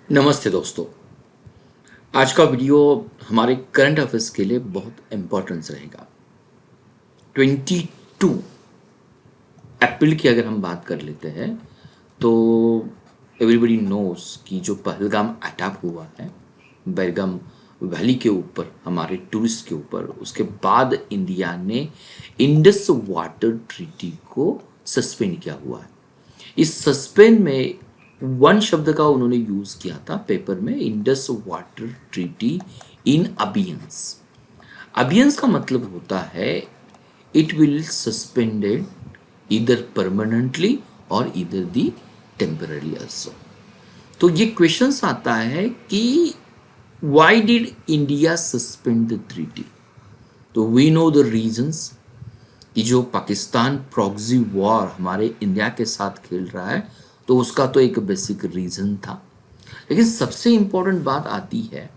नमस्ते दोस्तों। आज का वीडियो हमारे करंट अफेयर्स के लिए बहुत इम्पोर्टेंस रहेगा। 22 अप्रैल की अगर हम बात कर लेते हैं तो एवरीबडी नोस कि जो पहलगाम अटैक हुआ है बेलगाम वैली के ऊपर, हमारे टूरिस्ट के ऊपर, उसके बाद इंडिया ने इंडस वाटर ट्रीटी को सस्पेंड किया हुआ है। इस सस्पेंड में वन शब्द का उन्होंने यूज किया था पेपर में, इंडस वाटर ट्रीटी इन अबियंस। अबियंस का मतलब होता है इट विल सस्पेंडेड इधर परमानेंटली और इधर दी टेम्पररी आल्सो। तो ये क्वेश्चंस आता है कि why did India suspend the treaty. तो वी नो द रीजंस कि जो पाकिस्तान प्रॉक्सी वॉर हमारे इंडिया के साथ खेल रहा है, तो उसका तो एक बेसिक रीजन था। लेकिन सबसे इंपॉर्टेंट बात आती है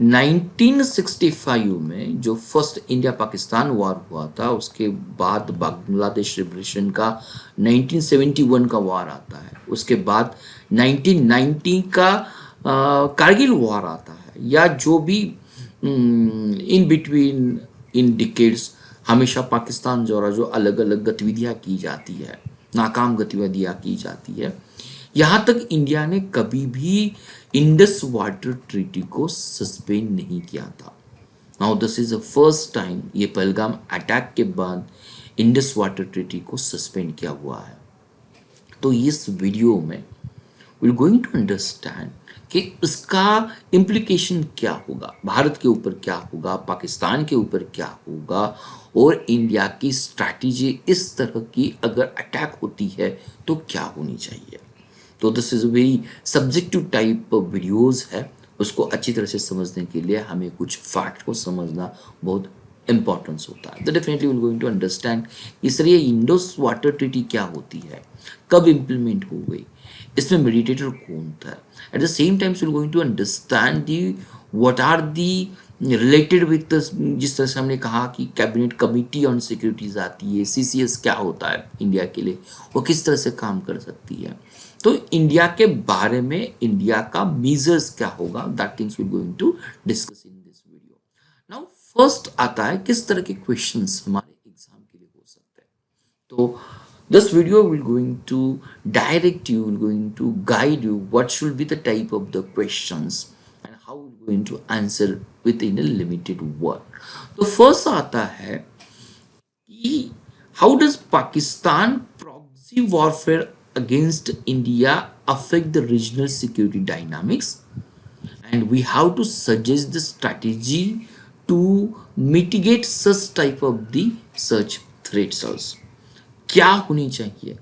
1965 में जो फर्स्ट इंडिया पाकिस्तान वॉर हुआ था, उसके बाद बांग्लादेश लिबरेशन का 1971 का वॉर आता है, उसके बाद 1990 का कारगिल वॉर आता है, या जो भी इन बिटवीन इन डिकेड्स हमेशा पाकिस्तान द्वारा जो अलग अलग गतिविधियां की जाती है, नाकाम गतिविधियां की जाती है, यहाँ तक इंडिया ने कभी भी इंडस वाटर ट्रीटी को सस्पेंड नहीं किया था। Now this is the first time, ये पहलगाम अटैक के बाद इंडस वाटर ट्रीटी को सस्पेंड किया हुआ है। तो इस वीडियो में वी गोइंग टू अंडरस्टैंड कि इसका इम्प्लीकेशन क्या होगा, भारत के ऊपर क्या होगा, पाकिस्तान के ऊपर क्या होगा, और इंडिया की स्ट्रैटेजी इस तरह की अगर अटैक होती है तो क्या होनी चाहिए। तो this is a very subjective type videos है, उसको अच्छी तरह से समझने के लिए हमें कुछ फैक्ट को समझना बहुत इंपॉर्टेंस होता है। तो definitely will going to understand इसलिए इंडोस वाटर ट्रीटी क्या होती है, कब इम्प्लीमेंट हो गई, इसमें मेडिटेटर कौन था। At the same time will going to understand the what are the related with, जिस तरह से हमने कहा कि कैबिनेट कमिटी ऑन सिक्योरिटीज आती है, सीसीएस क्या होता है इंडिया के लिए, वो किस तरह से काम कर सकती है। तो इंडिया के बारे में, इंडिया का मेजर्स क्या होगा, that things will going to discuss in this video. Now first आता है किस तरह के क्वेश्चंस हमारे एग्जाम के लिए हो सकते हैं। तो this video will going to direct you, will going to guide you what should be the type of the questions and how we're going to answer within a limited word. तो first आता है कि how does Pakistan proxy warfare against India affect the regional security dynamics, and we have to suggest the strategy to mitigate such type of the such threats also. क्या होनी चाहिए।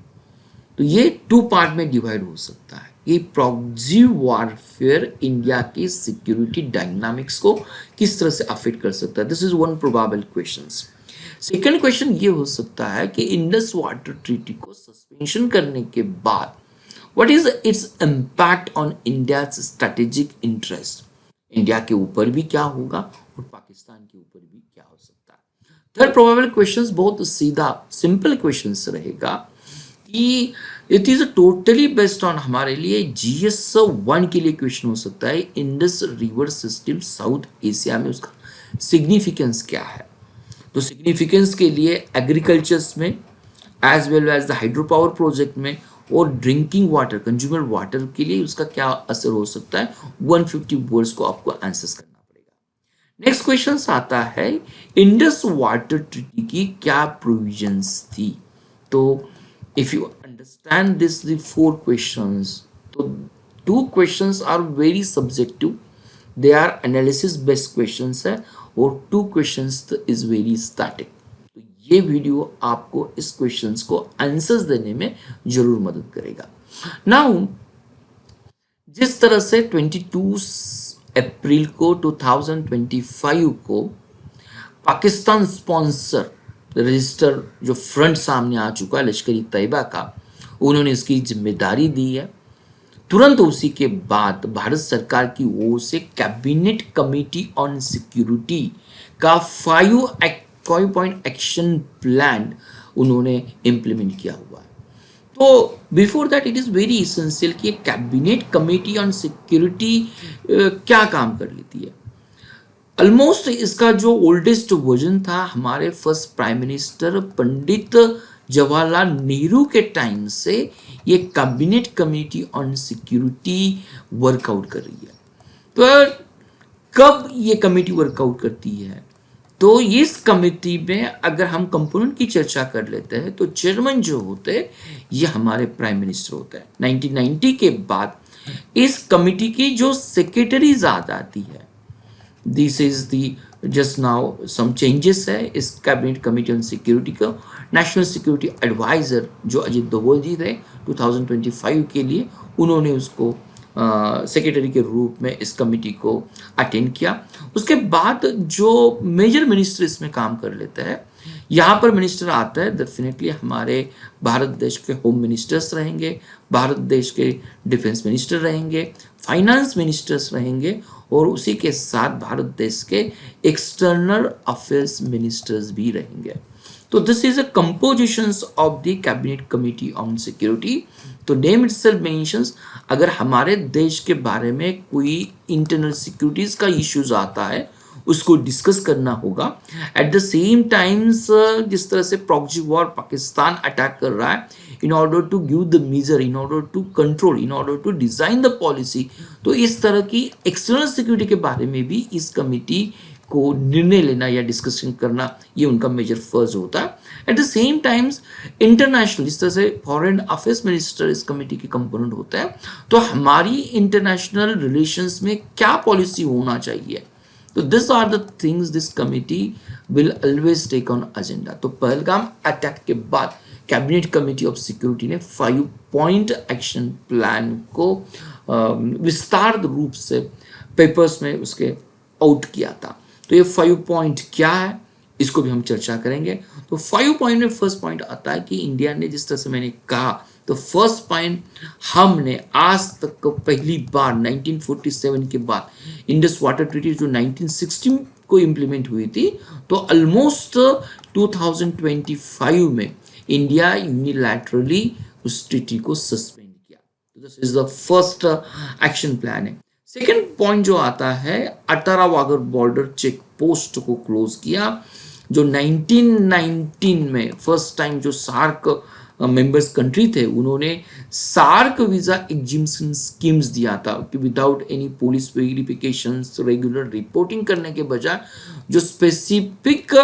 तो ये two part में divide हो सकता है कि प्रॉक्सी वॉरफेयर इंडिया की सिक्योरिटी डायनामिक्स को किस तरह से अफेक्ट कर सकता है। This is one probable question. Second question ये हो सकता है कि इंडस वाटर ट्रीटी को सस्पेंशन करने के बाद what is its impact on India strategic interest, India के ऊपर भी क्या होगा और पाकिस्तान के ऊपर भी क्या हो सकता है। थर्ड प्रोबेबल क्वेश्चंस बहुत सीधा सिंपल क्वेश्चंस रहेगा कि it is totally based on हमारे लिए जीएस 1 के लिए क्वेश्चन हो सकता है, Indus river system south Asia में उसका सिग्निफिकेंस क्या है। तो सिग्निफिकेंस के लिए एग्रीकल्चर्स में as well as the hydro power project में और ड्रिंकिंग वाटर, कंज्यूमर वाटर के लिए उसका क्या असर हो सकता है, 150 वर्ड्स को आपको आंसर्स करना पड़ेगा। नेक्स्ट क्वेश्चन आता है इंडस वाटर ट्रीटी की क्या प्रोविजंस थी। तो if you understand this the four questions, तो two questions are very subjective, they are analysis based questions है, और two questions is very static. तो ये वीडियो आपको इस क्वेश्चंस को आंसर्स देने में जरूर मदद करेगा। नाउ जिस तरह से 22 अप्रैल को 2025 को पाकिस्तान स्पॉन्सर रजिस्टर जो फ्रंट सामने आ चुका है लश्करी तैयबा का, उन्होंने इसकी जिम्मेदारी दी है। तुरंत उसी के बाद भारत सरकार की ओर से कैबिनेट कमिटी ऑन सिक्योरिटी का 5 पॉइंट एक्शन प्लान उन्होंने इंप्लीमेंट किया हुआ है। तो तो before that it is very essential कि कैबिनेट कमेटी ऑन सिक्योरिटी क्या काम कर लेती है। ऑलमोस्ट इसका जो ओल्डेस्ट वर्जन था हमारे first prime minister Pandit Jawaharlal Nehru के टाइम से ये cabinet committee on security workout कर रही है। पर कब ये कमेटी वर्कआउट करती है, तो इस कमेटी में अगर हम कंपोनेंट की चर्चा कर लेते हैं तो चेयरमैन जो होते हैं ये हमारे प्राइम मिनिस्टर होते हैं। 1990 के बाद इस कमेटी की जो सेक्रेटरीज आ जाती है, this is the just now some changes है इस कैबिनेट कमेटी ऑन सिक्योरिटी का। नेशनल सिक्योरिटी एडवाइजर जो अजित दोवल जी थे 2025 के लिए, उन्होंने उसको सेक्रेटरी के रूप में इस कमेटी को अटेंड किया। उसके बाद जो मेजर मिनिस्टर इसमें काम कर लेते हैं, यहाँ पर मिनिस्टर आता है डेफिनेटली हमारे भारत देश के होम मिनिस्टर्स रहेंगे, भारत देश के डिफेंस मिनिस्टर रहेंगे, फाइनेंस मिनिस्टर्स रहेंगे और उसी के साथ भारत देश के एक्सटर्नल अफेयर्स मिनिस्टर्स भी रहेंगे। तो this is a compositions of the cabinet committee on security. तो नेम इटसेल्फ मेंशंस, अगर हमारे देश के बारे में कोई इंटरनल सिक्योरिटीज का इश्यूज आता है उसको डिस्कस करना होगा। एट द सेम टाइम्स जिस तरह से प्रॉक्सी वॉर पाकिस्तान अटैक कर रहा है, in order to give the major, in order to control, in order to design the policy, तो इस तरह की एक्सटर्नल सिक्योरिटी के बारे में भी इस कमिटी को निर्णय लेना या डिस्कशन करना ये उनका मेजर फर्ज होता है। At the same times international, इस तरह से फॉरेन अफेयर्स मिनिस्टर इस कमेटी के कंपोनेंट होता है। तो हमारी इंटरनेशनल रिलेशंस में क्या पॉलिसी होना चाहिए, तो this are the things this committee will always take on agenda. तो पहलगाम अटैक के बाद कैबिनेट कमेटी ऑफ सिक्योरिटी ने 5 पॉइंट एक्शन प्लान को विस्तार रूप से पेपर्स में उसके आउट किया था। तो ये 5 पॉइंट क्या है इसको भी हम चर्चा करेंगे। तो 5 पॉइंट में फर्स्ट पॉइंट आता है कि इंडिया ने, जिस तरह से मैंने कहा, तो फर्स्ट पॉइंट, हमने आज तक पहली बार 1947 के बाद इंडस वाटर ट्रीटी जो 1960 को इम्प्लीमेंट हुई थी, तो ऑलमोस्ट 2025 में इंडिया यूनिलैटरली उस ट्रीटी को सस्पेंड किया। This is the first action plan है। सेकेंड पॉइंट जो आता है, 18 वागर बॉर्डर चेक पोस्ट को क्लोज किया, जो 1919 में फर्स्ट टाइम जो सार्क मेंबर्स कंट्री थे उन्होंने सार्क वीजा एग्जिम्पशन स्कीम्स दिया था कि without any police verifications, regular reporting करने के बजाय जो स्पेसिफिक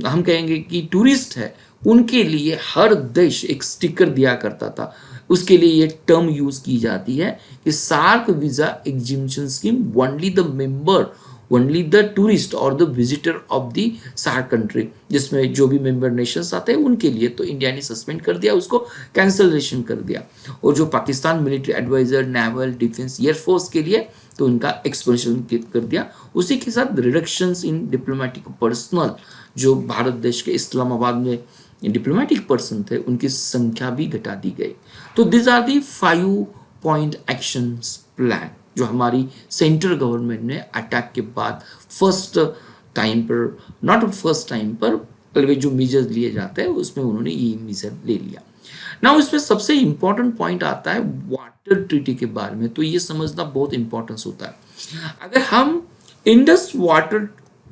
हम कहेंगे कि टूरिस्ट है उनके लिए हर देश एक स्टिकर दिया करता था। उसके लिए ये टर्म यूज की जाती है कि SAARC visa exemption scheme only the member, only the tourist और the visitor of the SAARC country, जिसमें जो भी मेंबर नेशंस आते हैं उनके लिए। तो इंडिया ने सस्पेंड कर दिया, उसको कैंसलेशन कर दिया। और जो Pakistan military adviser, naval, defence, air force के लिए तो उनका एक्सपेंशन कर दिया। उसी के साथ रिडक्शंस इन डिप्लोमेटिक पर्सनल, जो भारत देश के इस्लामाबाद में डिप्लोमेटिक पर्सन थे उनकी संख्या भी घटा दी गई। तो this are the 5 point action plan जो हमारी सेंट्रल गवर्नमेंट ने अटैक के बाद फर्स्ट टाइम पर, नॉट फर्स्ट टाइम पर जो मेजर लिए जाते हैं उसमें उन्होंने ये मेजर ले लिया। ना इसमें सबसे इंपॉर्टेंट पॉइंट आता है वाटर ट्रीटी के बारे में। तो ये समझना बहुत इंपॉर्टेंस होता है। अगर हम इंडस वाटर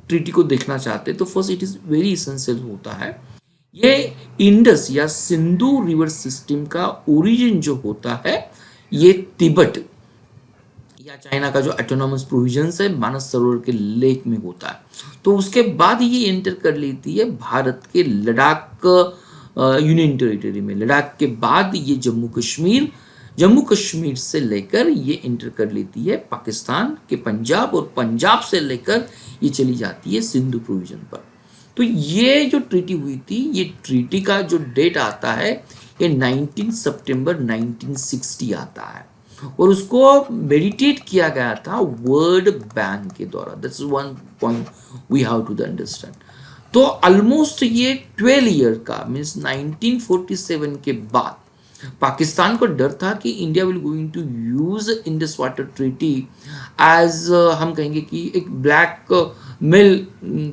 ट्रीटी को देखना चाहते हैं तो first it is very essential होता है। ये इंडस या सिंधु रिवर सिस्टम का ओरिजिन जो होता है ये तिब्बत या चाइना का जो ऑटोनॉमस प्रोविजंस है मानस सरोवर के लेक में होता है। तो उसके बाद ये एंटर कर लेती है भारत के लद्दाख यूनियन टेरिटरी में। लद्दाख के बाद ये जम्मू कश्मीर से लेकर ये एंटर कर लेती है पाकिस्तान के पंजाब, और पंजाब से लेकर ये चली जाती है सिंधु प्रोविजन पर। तो ये जो ट्रीटी हुई थी, ये ट्रीटी का जो डेट आता है ये 19 सितंबर 1960 आता है, और उसको मेडिटेट किया गया था वर्ल्ड बैंक के द्वारा। That's one point we have to understand. तो ऑलमोस्ट ये 12 ईयर का मीन्स 1947 के बाद पाकिस्तान को डर था कि India will going to use Indus water treaty as हम कहेंगे कि एक ब्लैक मेल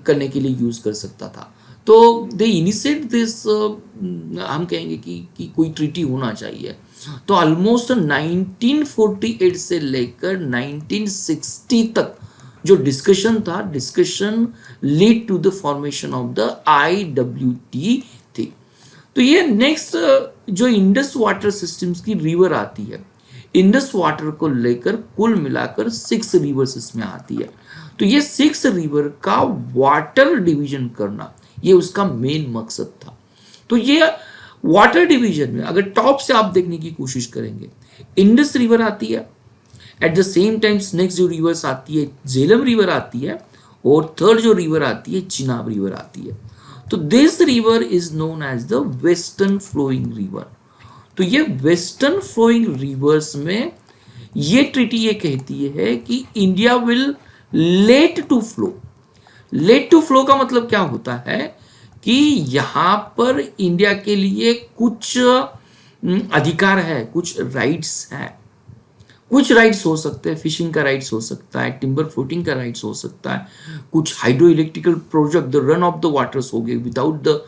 करने के लिए यूज कर सकता था। तो दे इनिशिएट दिस, हम कहेंगे कि कोई ट्रीटी होना चाहिए। तो ऑलमोस्ट 1948 से लेकर 1960 तक जो डिस्कशन था, discussion lead to the formation of the IWT थी। तो ये नेक्स्ट जो इंडस वाटर सिस्टम्स की रिवर आती है, इंडस वाटर को लेकर कुल मिलाकर 6 रिवर्स इसमें आती है। तो ये 6 रिवर का वाटर डिवीजन करना, ये उसका मेन मकसद था। तो ये वाटर डिवीजन में अगर टॉप से आप देखने की कोशिश करेंगे, इंडस रिवर आती है, at the same time next जो रिवर्स आती है झेलम रिवर आती है, और थर्ड जो रिवर आती है चिनाब रिवर आती है। तो this river is known as the western flowing river. तो ये वेस्टर्न फ्लोइंग रिवर्स में ये ट्रीटी ये कहती है कि India will let to flow. Let to flow का मतलब क्या होता है कि यहां पर इंडिया के लिए कुछ अधिकार है, कुछ राइट्स है। कुछ राइट्स हो सकते हैं, फिशिंग का राइट्स हो सकता है, टिम्बर फ्लोटिंग का राइट्स हो सकता है, कुछ hydro electrical project the run of the waters हो गए विदाउट द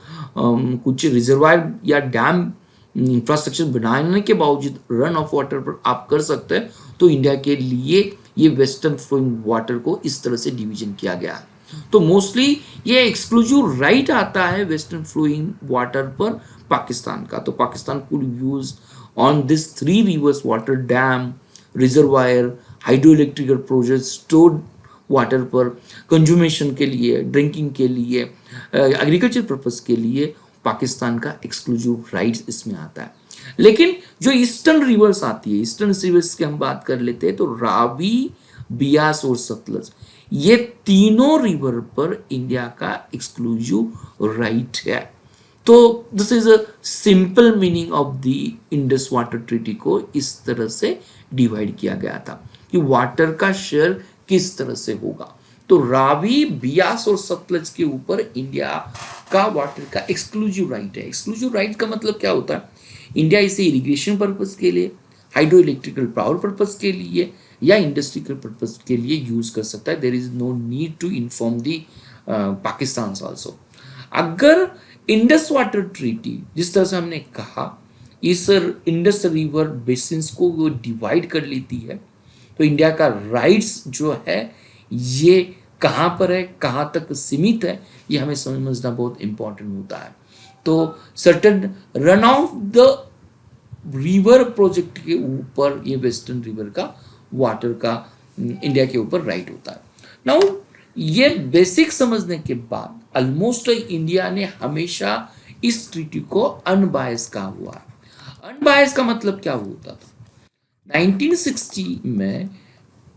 कुछ रिजर्वायर या डैम इंफ्रास्ट्रक्चर बनाने के बावजूद रन ऑफ वाटर पर आप कर सकते हैं। तो इंडिया के लिए ये वेस्टर्न फ्लोइंग वाटर को इस तरह से डिवीजन किया गया है। तो मोस्टली ये एक्सक्लूसिव राइट आता है वेस्टर्न फ्लोइंग वाटर पर पाकिस्तान का। तो Pakistan could use on this 3 reverse water, dam, reservoir, hydro electrical project, stored water पर कंज्यूमेशन के लिए, ड्रिंकिंग के लिए, एग्रीकल्चर पर्पस के लिए पाकिस्तान का एक्सक्लूसिव राइट्स इसमें आता है। लेकिन जो ईस्टर्न रिवर्स आती है, ईस्टर्न रिवर्स की हम बात कर लेते हैं, तो रावी, बियास और सतलज, ये तीनों रिवर पर इंडिया का एक्सक्लूसिव राइट है। तो this is a simple meaning of the Indus water treaty को इस तरह से डिवाइड किया गया था कि वाटर का शेयर किस तरह से होगा। तो रावी, बियास और सतलज के ऊपर इंडिया का वाटर का एक्सक्लूसिव राइट है। एक्सक्लूसिव राइट का मतलब क्या होता है? इंडिया इसे इरिगेशन पर्पस के लिए, हाइड्रो इलेक्ट्रिकल पावर पर्पस के लिए या इंडस्ट्रियल पर्पस के लिए यूज कर सकता है। There is no need to inform the Pakistan also. अगर इंडस वाटर ट्रीटी जिस तरह से हमने कहा इस इंडस रिवर बेसिन्स को वो डिवाइड कर लेती है, तो इंडिया का राइट्स जो है ये कहाँ पर है, कहाँ तक सीमित है, ये हमें समझना बहुत इंपॉर्टेंट होता है। तो certain run of the river project के ऊपर ये वेस्टर्न रिवर का वाटर का इंडिया के ऊपर राइट होता है। नाउ ये बेसिक समझने के बाद ऑलमोस्ट इंडिया ने हमेशा इस ट्रीटी को अनबायस कहा हुआ है। अनबायस का मतलब क्या होता था? 1960 में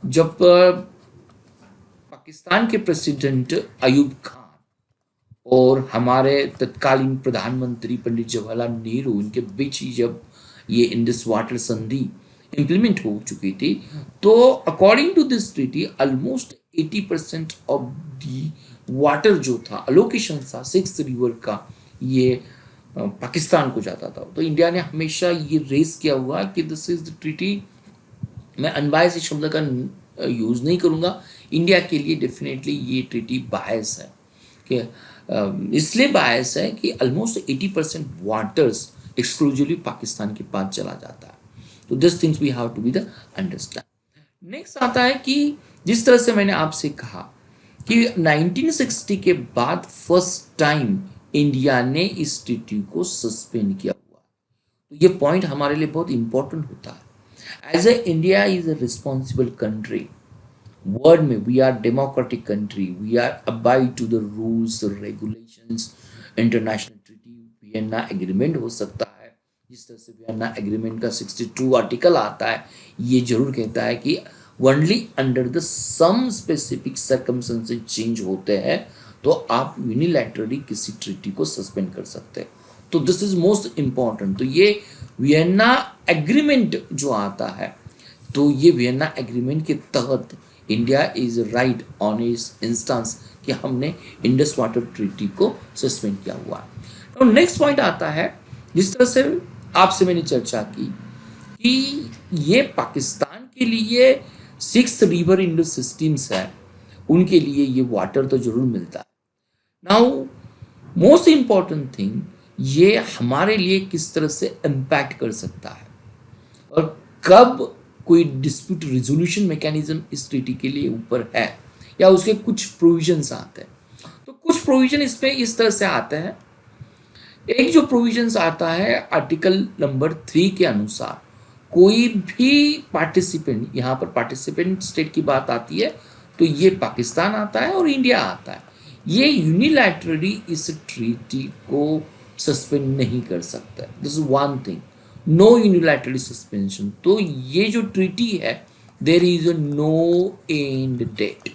जब पाकिस्तान के प्रेसिडेंट अयूब खान और हमारे तत्कालीन प्रधानमंत्री पंडित जवाहरलाल नेहरू, इनके बीच ही जब ये इंडस वाटर संधि इंप्लीमेंट हो चुकी थी, तो according to this treaty almost 80% of the water जो था, अलोकेशन था 6 रिवर का, ये पाकिस्तान को जाता था। तो इंडिया ने हमेशा ये रेस किया हुआ कि दिस इज द ट्रीटी, मैं अनबायस इस शब्द का यूज नहीं करूंगा, इंडिया के लिए डेफिनेटली ये ट्रीटी बायस है। कि इसलिए बायस है कि ऑलमोस्ट 80% वाटर्स एक्सक्लूसिवली पाकिस्तान के पास चला जाता है। तो this things we have to be the understand. Next आता है कि जिस तरह से मैंने आपसे कहा कि 1960 के बाद फर्स्ट टाइम इंडिया ने इस ट्रीटी को सस्पेंड किया हुआ। तो ये पॉइंट हमारे लिए बहुत इंपॉर्टेंट होता है। As a India is a responsible country, world में we are democratic country, we are abide to the rules regulations, international treaty, Vienna agreement हो सकता है। जिस तरह से वियना एग्रीमेंट का 62 आर्टिकल आता है, ये जरूर कहता है कि only under the some specific circumstances change होते हैं तो आप यूनिलैटरली किसी ट्रीटी को सस्पेंड कर सकते हैं। तो दिस इज मोस्ट इंपॉर्टेंट। तो ये वियना एग्रीमेंट जो आता है, तो ये वियना एग्रीमेंट के तहत इंडिया इज राइट ऑन इस इंस्टेंस कि हमने इंडस वाटर ट्रीटी को सस्पेंड किया हुआ है। तो नेक्स्ट पॉइंट आता है, जिस तरह से आपसे मैंने चर्चा की कि ये पाकिस्तान के लिए 6 रिवर इंडस सिस्टम्स है, उनके लिए ये वाटर तो जरूर मिलता है। नाउ मोस्ट इंपॉर्टेंट थिंग, ये हमारे लिए किस तरह से इम्पैक्ट कर सकता है और कब कोई डिस्प्यूट रिजोल्यूशन मैकेनिज्म इस ट्रीटी के लिए ऊपर है या उसके कुछ प्रोविजंस आते हैं। तो कुछ प्रोविजन इसमें इस तरह से आते हैं। एक जो प्रोविजंस आता है आर्टिकल नंबर 3 के अनुसार, कोई भी पार्टिसिपेंट, यहाँ पर पार्टिसिपेंट स्टेट की बात आती है तो ये पाकिस्तान आता है और इंडिया आता है, ये यूनिलैटरली इस ट्रीटी को सस्पेंड नहीं कर सकता। This is one thing, no unilaterally suspension. तो ये जो ट्रीटी है, there is a no end date.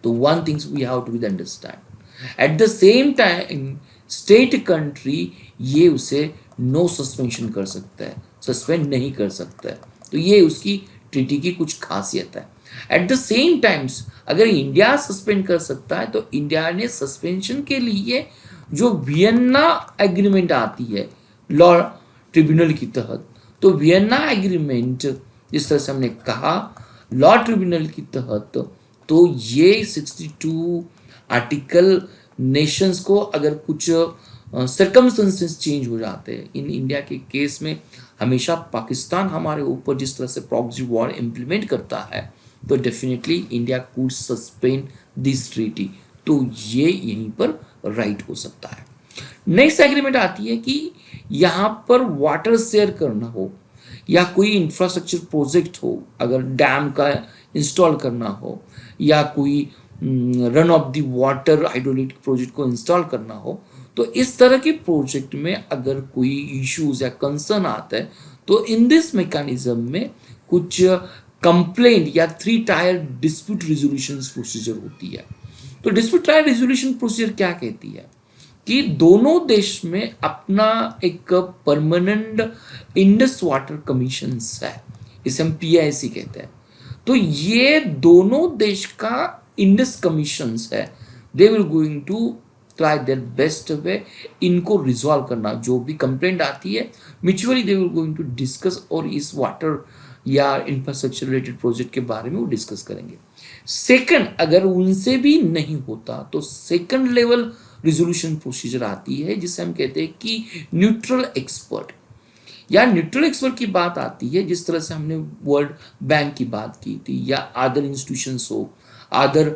तो one things we have to be understand. At the same time state country ये उसे नो सस्पेंशन कर सकता है, सस्पेंड नहीं कर सकता है। तो ये उसकी ट्रीटी की कुछ खासियत है। एट द सेम टाइम्स अगर इंडिया सस्पेंड कर सकता है तो इंडिया ने सस्पेंशन के लिए जो वियन्ना एग्रीमेंट आती है लॉ ट्रिब्यूनल की तहत, तो वियन्ना एग्रीमेंट जिस तरह से हमने कहा लॉ ट्रिब्यूनल की तहत, तो ये 62 आर्टिकल नेशंस को अगर कुछ सर्कमस्टेंसेस चेंज हो जाते हैं, इन इंडिया के केस में हमेशा पाकिस्तान हमारे ऊपर जिस तरह से प्रॉक्सी वॉर इम्प्लीमेंट करता है, तो definitely India could suspend this treaty. तो ये यहीं पर राइट हो सकता है। नेक्स्ट एग्रीमेंट आती है कि यहाँ पर वाटर शेयर करना हो या कोई इंफ्रास्ट्रक्चर प्रोजेक्ट हो, अगर डैम का इंस्टॉल करना हो या कोई run of the water hydrolytic project को इंस्टॉल करना हो, तो इस तरह के प्रोजेक्ट में अगर कोई इश्यूज या कंसर्न आता है तो इन दिस मैकेनिज्म में कुछ कंप्लेंट या 3 टायर डिस्प्यूट रिजोल्यूशन प्रोसीजर होती है। तो डिस्प्यूट टायर रिजोल्यूशन प्रोसीजर क्या कहती है कि दोनों देश में अपना एक परमानेंट इंडस वाटर कमीशन है, इसे हम PIC कहते हैं। तो ये दोनों देश का इंडस कमीशन है, they will going to try their best way इनको रिजॉल्व करना। जो भी कंप्लेंट आती है mutually they will going to discuss और इस वाटर या इंफ्रास्ट्रक्चर रिलेटेड प्रोजेक्ट के बारे में वो डिस्कस करेंगे। सेकंड, अगर उनसे भी नहीं होता तो सेकंड लेवल रिजोल्यूशन प्रोसीजर आती है जिसे हम कहते हैं कि न्यूट्रल एक्सपर्ट। या न्यूट्रल एक्सपर्ट की बात आती है जिस तरह से हमने वर्ल्ड बैंक की बात की थी या अदर इंस्टीट्यूशंस हो, अदर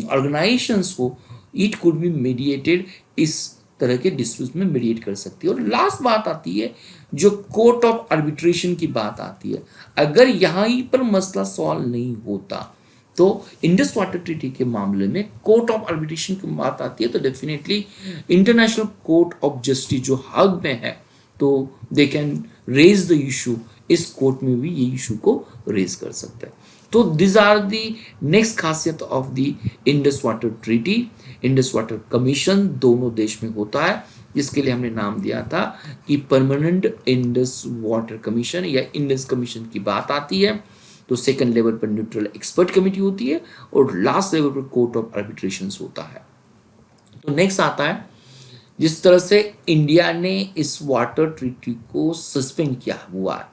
ऑर्गेनाइजेशंस हो, इट कुड बी मीडिएटेड, इस तरह के डिस्प्यूट में मीडिएट कर सकती है। और लास्ट बात आती है जो कोर्ट ऑफ आर्बिट्रेशन की बात आती है। अगर यहाँ पर मसला सॉल्व नहीं होता तो इंडस वाटर ट्रीटी के मामले में कोर्ट ऑफ आर्बिट्रेशन की बात आती है, तो definitely International Court of Justice जो हग में है तो they can raise the issue, इस कोर्ट में भी ये इशू को रेज कर सकते हैं। तो दिस आर द नेक्स्ट खासियत of the Indus water treaty. Indus water commission दोनों देश में होता है, जिसके लिए हमने नाम दिया था कि परमानेंट इंडस वाटर कमीशन या इंडस कमीशन की बात आती है। तो सेकंड लेवल पर न्यूट्रल एक्सपर्ट कमेटी होती है और लास्ट लेवल पर कोर्ट ऑफ आर्बिट्रेशन होता है। तो नेक्स्ट आता है जिस तरह से इंडिया ने इस वाटर ट्रीटी को सस्पेंड किया हुआ है,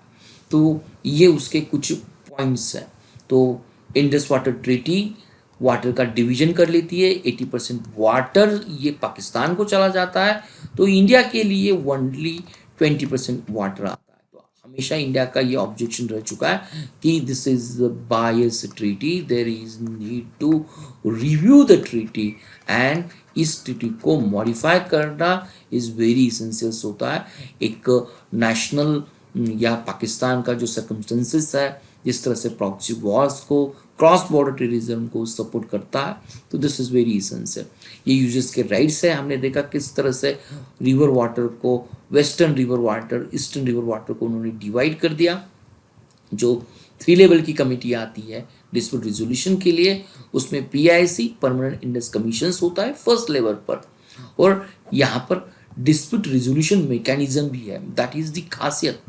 तो ये उसके कुछ पॉइंट्स हैं। तो इंडस वाटर ट्रीटी वाटर का डिवीजन कर लेती है, 80% वाटर ये पाकिस्तान को चला जाता है, तो इंडिया के लिए ओनली 20% वाटर आता है। तो हमेशा इंडिया का ये ऑब्जेक्शन रह चुका है कि this is bias treaty, there is need to review the treaty and इस ट्रीटी को मॉडिफाई करना इज वेरी इसेंशियल्स होता है। एक नेशनल या पाकिस्तान का जो सर्कमस्टेंसेस है, जिस तरह से प्रॉक्सी वॉर्स को, क्रॉस बॉर्डर टेररिज्म को सपोर्ट करता है, तो दिस इज वेरी इसेंशियल। ये यूजर्स के राइट्स है। हमने देखा किस तरह से रिवर वाटर को, western river water, eastern river water को उन्होंने डिवाइड कर दिया। जो 3 लेवल की कमेटी आती है डिस्प्यूट रिजोल्यूशन के लिए, उसमें PIC परमानेंट इंडस कमीशन होता है फर्स्ट लेवल पर, और यहाँ पर डिस्प्यूट रिजोल्यूशन मैकेनिज्म भी है। दैट इज द खासियत।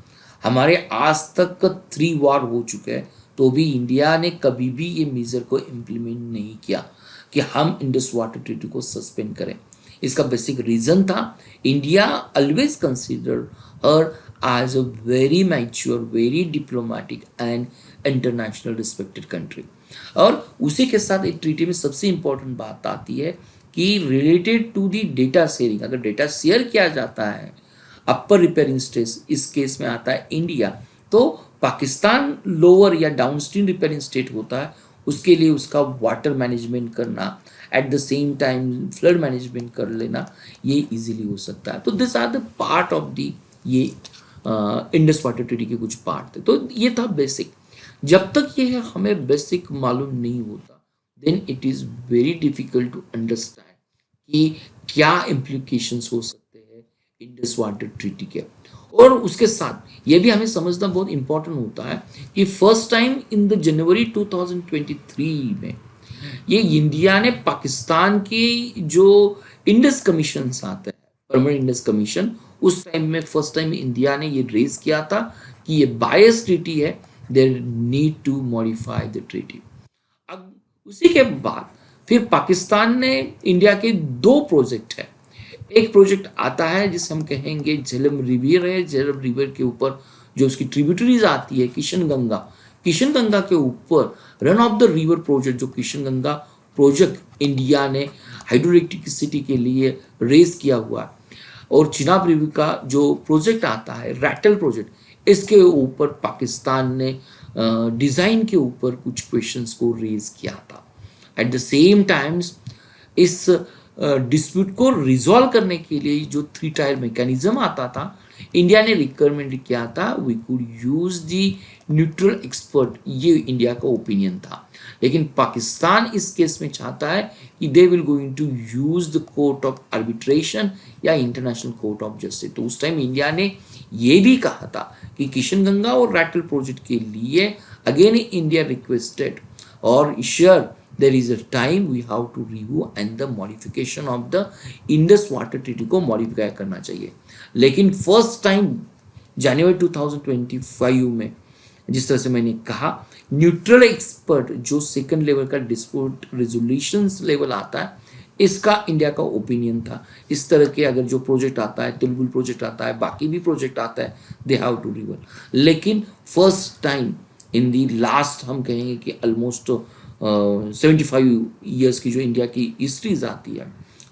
हमारे आज तक 3 वार हो चुके हैं तो भी इंडिया ने कभी भी ये मेजर को इम्प्लीमेंट नहीं किया कि हम इंडस वाटर ट्रीटी को सस्पेंड करें। इसका बेसिक रीजन था India always consider her as a very mature, very diplomatic and international respected country। और उसी के साथ एक ट्रीटी में सबसे इंपॉर्टेंट बात आती है कि related to the data sharing, अगर डेटा शेयर किया जाता है अपर रिपेयरिंग स्टेट, इस केस में आता है इंडिया, तो पाकिस्तान लोअर या डाउनस्ट्रीम रिपेयरिंग स्टेट होता है, उसके लिए उसका वाटर मैनेजमेंट करना, at the same time flood management कर लेना, ये इजीली हो सकता है। तो this are the part of the ये इंडस वाटर ट्रीटी के कुछ पार्ट थे। तो ये था बेसिक। जब तक ये हमें बेसिक मालूम नहीं होता, then it is very difficult to understand कि क्या इम्प्लीकेशंस हो सकते हैं इंडस वाटर ट्रीटी के। और उसके साथ ये भी हमें समझना बहुत इंपॉर्टेंट होता है कि first time in the January 2023 में ये इंडिया ने पाकिस्तान की जो इंडस कमीशन आते हैं, परमानेंट इंडस कमीशन, उस टाइम में फर्स्ट टाइम इंडिया ने ये रेज किया था कि ये बायस ट्रीटी है, there need to modify the treaty. अब उसी के बाद फिर पाकिस्तान ने इंडिया के दो प्रोजेक्ट है। एक प्रोजेक्ट आता है जिसे हम कहेंगे झेलम रिवर है, झेलम रिवर के ऊपर जो उसकी ट्रिब्यूटरीज आती है किशन गंगा, किशन गंगा के ऊपर run of the river project, जो किशन गंगा प्रोजेक्ट इंडिया ने हाइड्रोइलेक्ट्रिसिटी के लिए रेज किया हुआ। और चिनाब रिवर का जो प्रोजेक्ट आता है रैटल प्रोजेक्ट, इसके ऊपर पाकिस्तान ने डिज़ाइन के ऊपर कुछ क्वेश्चंस को रेज किया था। एट द सेम टाइम्स इस डिस्प्यूट को रिजॉल्व करने के लिए जो 3 टायर मैकेनिज्म आता था, इंडिया ने रिक्वायरमेंट किया था we could use the neutral expert, ये इंडिया का ओपिनियन था। लेकिन पाकिस्तान इस केस में चाहता है कि they will going to use the Court of Arbitration या इंटरनेशनल कोर्ट ऑफ जस्टिस। तो उस टाइम इंडिया ने ये भी कहा था कि किशन गंगा और रैटल प्रोजेक्ट के लिए अगेन इंडिया रिक्वेस्टेड और sure there is a time we have to review and the modification of the Indus Water Treaty को modify करना चाहिए। लेकिन फर्स्ट टाइम जनवरी 2025 में, जिस तरह से मैंने कहा, न्यूट्रल एक्सपर्ट जो सेकंड लेवल का डिस्प्यूट रेजोल्यूशन लेवल आता है, इसका इंडिया का ओपिनियन था। इस तरह के अगर जो प्रोजेक्ट आता है, तुलबुल प्रोजेक्ट आता है, बाकी भी प्रोजेक्ट आता है, दे हैव टू रिवल। लेकिन first time in the last हम कहेंगे कि ऑलमोस्ट 75 ईयर्स की जो इंडिया की हिस्ट्रीज आती है,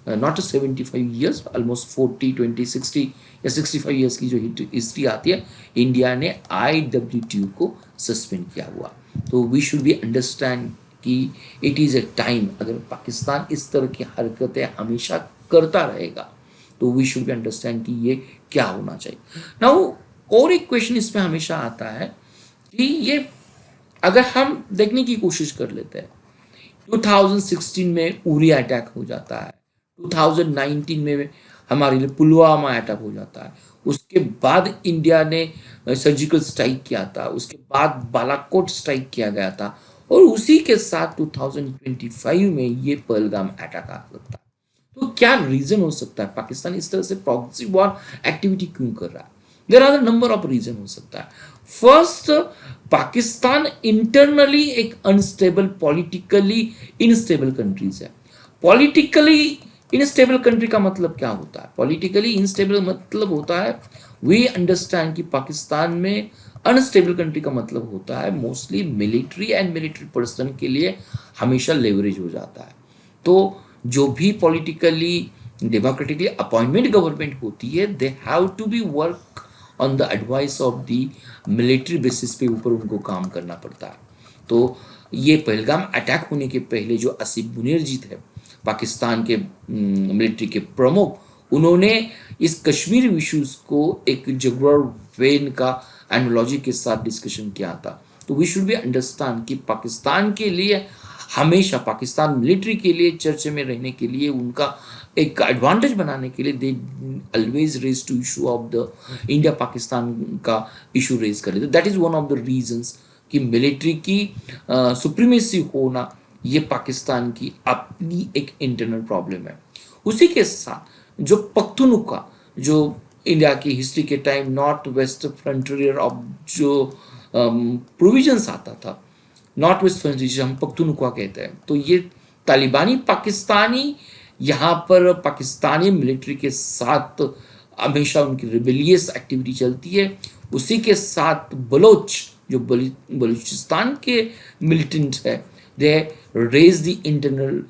नॉट 75 ईयर्स, ऑलमोस्ट 40 20 60 या 65 ईयर्स की जो हिस्ट्री आती है, इंडिया ने IWTO को सस्पेंड किया हुआ। तो वी शुड बी अंडरस्टैंड कि इट इज़ ए टाइम, अगर पाकिस्तान इस तरह की हरकतें हमेशा करता रहेगा तो वी शुड बी अंडरस्टैंड कि ये क्या होना चाहिए। नाउ और एक क्वेश्चन इसमें हमेशा आता है कि ये अगर हम देखने की कोशिश कर लेते हैं, 2016 में उरी अटैक हो जाता है, 2019 में हमारे लिए पुलवामा अटैक हो जाता है, उसके बाद इंडिया ने सर्जिकल स्ट्राइक किया था, उसके बाद बालाकोट स्ट्राइक किया गया था, और उसी के साथ 2025 में ये पहलगाम अटैक आ सकता है। तो क्या रीजन हो सकता है पाकिस्तान इस तरह से प्रॉक्सी वॉर एक्टिविटी क्यों कर रहा है? There are number of reason हो सकता है। फर्स्ट, पाकिस्तान इंटरनली एक अनस्टेबल, पॉलिटिकली इनस्टेबल कंट्रीज है। पॉलिटिकली इनस्टेबल कंट्री का मतलब क्या होता है? पॉलिटिकली इनस्टेबल मतलब होता है, वी अंडरस्टैंड कि पाकिस्तान में अनस्टेबल कंट्री का मतलब होता है mostly military and military person के लिए हमेशा लेवरेज हो जाता है। तो जो भी पॉलिटिकली डेमोक्रेटिकली अपॉइंटमेंट गवर्नमेंट होती है, they have to be work on the advice of the military basis पे ऊपर उनको काम करना पड़ता है। तो ये पहलगाम अटैक होने के पहले जो आसिफ मुनीर जी थे, पाकिस्तान के मिलिट्री के प्रमुख, उन्होंने इस कश्मीर इश्यूज को एक जगुआर वेन का एनालॉजी के साथ डिस्कशन किया था। तो वी शुड बी अंडरस्टैंड कि पाकिस्तान के लिए हमेशा, पाकिस्तान मिलिट्री के लिए चर्चे में रहने के लिए, उनका एक एडवांटेज बनाने के लिए, they always raise to issue of the India Pakistan का इशू रेज कर लेते। That is one of the reasons कि मिलिट्री की सुप्रीमेसी होना ये पाकिस्तान की अपनी एक इंटरनल प्रॉब्लम है। उसी के साथ जो पख्तूनख्वा, जो इंडिया की हिस्ट्री के time north west frontier of जो प्रोविजंस आता था, नॉर्थ वेस्ट फ्रंटियर हम पख्तूनख्वा कहते हैं, तो ये तालिबानी पाकिस्तानी यहाँ पर पाकिस्तानी मिलिट्री के साथ हमेशा उनकी रिबेलियस एक्टिविटी चलती है। उसी के साथ बलोच, जो बलूचिस्तान के मिलिटेंट है, they raise the internal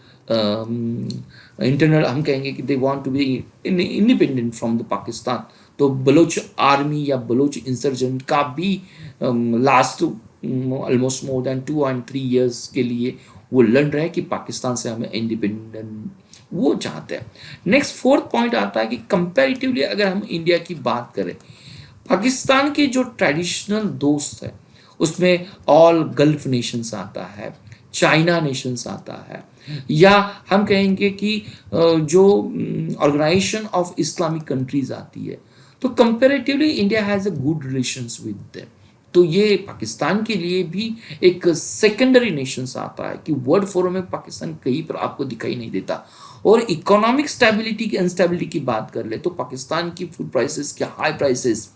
internal हम कहेंगे कि they want to be independent from the Pakistan, तो बलोच आर्मी या बलोच इंसर्जेंट का भी last almost more than 2 and 3 years के लिए वो लड़ रहे हैं कि पाकिस्तान से हमें इंडिपेंडेंट वो चाहते हैं। नेक्स्ट फोर्थ पॉइंट आता है कि कंपैरेटिवली अगर हम इंडिया की बात करें, पाकिस्तान के जो ट्रेडिशनल दोस्त है उसमें ऑल गल्फ नेशंस आता है, चाइना नेशंस आता है, या हम कहेंगे कि जो ऑर्गेनाइजेशन ऑफ इस्लामिक कंट्रीज आती है, तो comparatively India has a good relations with them. तो ये पाकिस्तान के लिए भी एक सेकेंडरी नेशंस आता है कि वर्ल्ड फोरम में पाकिस्तान कहीं पर आपको दिखाई नहीं देता। और इकोनॉमिक स्टेबिलिटी की अनस्टेबिलिटी की बात कर ले तो पाकिस्तान की फूड प्राइसेस के high prices,